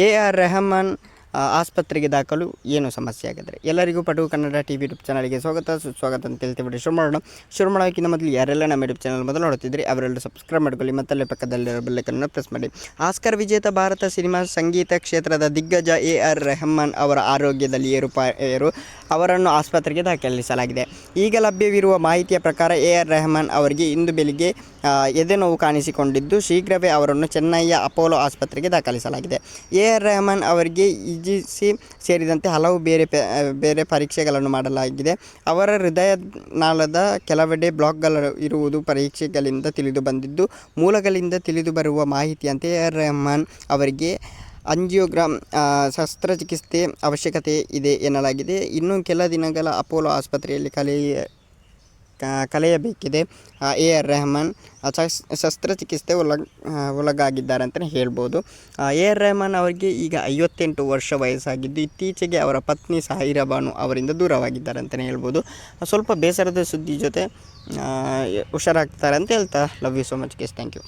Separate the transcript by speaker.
Speaker 1: AR Rahman ಆಸ್ಪತ್ರೆಗೆ ದಾಖಲು, ಏನು ಸಮಸ್ಯೆ ಆಗಿದ್ರೆ. ಎಲ್ಲರಿಗೂ ಪಟು ಕನ್ನಡ TV ಯೂಟ್ಯೂಬ್ ಚಾನಲ್ಗೆ ಸುಸ್ವಾಗತ ಅಂತ ಹೇಳ್ತೀವಿ. ಶುರು ಮಾಡೋಕ್ಕಿಂತ ಮೊದಲು ಯಾರೆಲ್ಲ ನಮ್ಮ ಯೂಟ್ಯೂಬ್ ಚಾನಲ್ ಮೊದಲು ನೋಡ್ತಿದ್ರಿ ಅವರೆಲ್ಲರೂ ಸಬ್ಸ್ಕ್ರೈಬ್ ಮಾಡ್ಕೊಳ್ಳಿ, ಮತ್ತಲ್ಲೇ ಪಕ್ಕದಲ್ಲಿರೋ ಬೆಲ್ಲೈಕನ್ನು ಪ್ರೆಸ್ ಮಾಡಿ. ಆಸ್ಕರ್ ವಿಜೇತ ಭಾರತ ಸಿನಿಮಾ ಸಂಗೀತ ಕ್ಷೇತ್ರದ ದಿಗ್ಗಜ AR ರೆಹಮಾನ್ ಅವರ ಆರೋಗ್ಯದಲ್ಲಿ ಏರುಪೇರು, ಅವರನ್ನು ಆಸ್ಪತ್ರೆಗೆ ದಾಖಲಿಸಲಾಗಿದೆ. ಈಗ ಲಭ್ಯವಿರುವ ಮಾಹಿತಿಯ ಪ್ರಕಾರ AR ರೆಹಮಾನ್ ಅವರಿಗೆ ಇಂದು ಬೆಳಿಗ್ಗೆ ಎದೆನೋವು ಕಾಣಿಸಿಕೊಂಡಿದ್ದು, ಶೀಘ್ರವೇ ಅವರನ್ನು ಚೆನ್ನೈಯ ಅಪೋಲೋ ಆಸ್ಪತ್ರೆಗೆ ದಾಖಲಿಸಲಾಗಿದೆ. AR ರೆಹಮಾನ್ ಅವರಿಗೆ ECG ಸೇರಿದಂತೆ ಹಲವು ಬೇರೆ ಪರೀಕ್ಷೆಗಳನ್ನು ಮಾಡಲಾಗಿದೆ. ಅವರ ಹೃದಯನಾಳದ ಕೆಲವೆಡೆ ಬ್ಲಾಕ್ಗಳು ಇರುವುದು ಪರೀಕ್ಷೆಗಳಿಂದ ತಿಳಿದು ಬಂದಿದ್ದು, ಮೂಲಗಳಿಂದ ತಿಳಿದು ಬರುವ ಮಾಹಿತಿಯಂತೆ AR ರೆಹಮಾನ್ ಅವರಿಗೆ ಆಂಜಿಯೋಗ್ರಾಮ್ ಶಸ್ತ್ರಚಿಕಿತ್ಸೆ ಅವಶ್ಯಕತೆ ಇದೆ ಎನ್ನಲಾಗಿದೆ. ಇನ್ನು ಕೆಲ ದಿನಗಳ ಅಪೋಲೋ ಆಸ್ಪತ್ರೆಯಲ್ಲಿ ಕಳೆಯಬೇಕಿದೆ. AR ರೆಹಮಾನ್ ಶಸ್ತ್ರಚಿಕಿತ್ಸೆ ಒಳಗಾಗಿದ್ದಾರೆ ಅಂತಲೇ ಹೇಳ್ಬೋದು. AR ರೆಹಮಾನ್ ಅವರಿಗೆ ಈಗ 58 ವರ್ಷ ವಯಸ್ಸಾಗಿದ್ದು, ಇತ್ತೀಚೆಗೆ ಅವರ ಪತ್ನಿ ಸಾಹಿರಾ ಬಾನು ಅವರಿಂದ ದೂರವಾಗಿದ್ದಾರೆ ಅಂತಲೇ ಹೇಳ್ಬೋದು. ಸ್ವಲ್ಪ ಬೇಸರದ ಸುದ್ದಿ ಜೊತೆ ಹುಷಾರಾಗ್ತಾರೆ ಅಂತ ಹೇಳ್ತಾ, love you so much guys, thank you.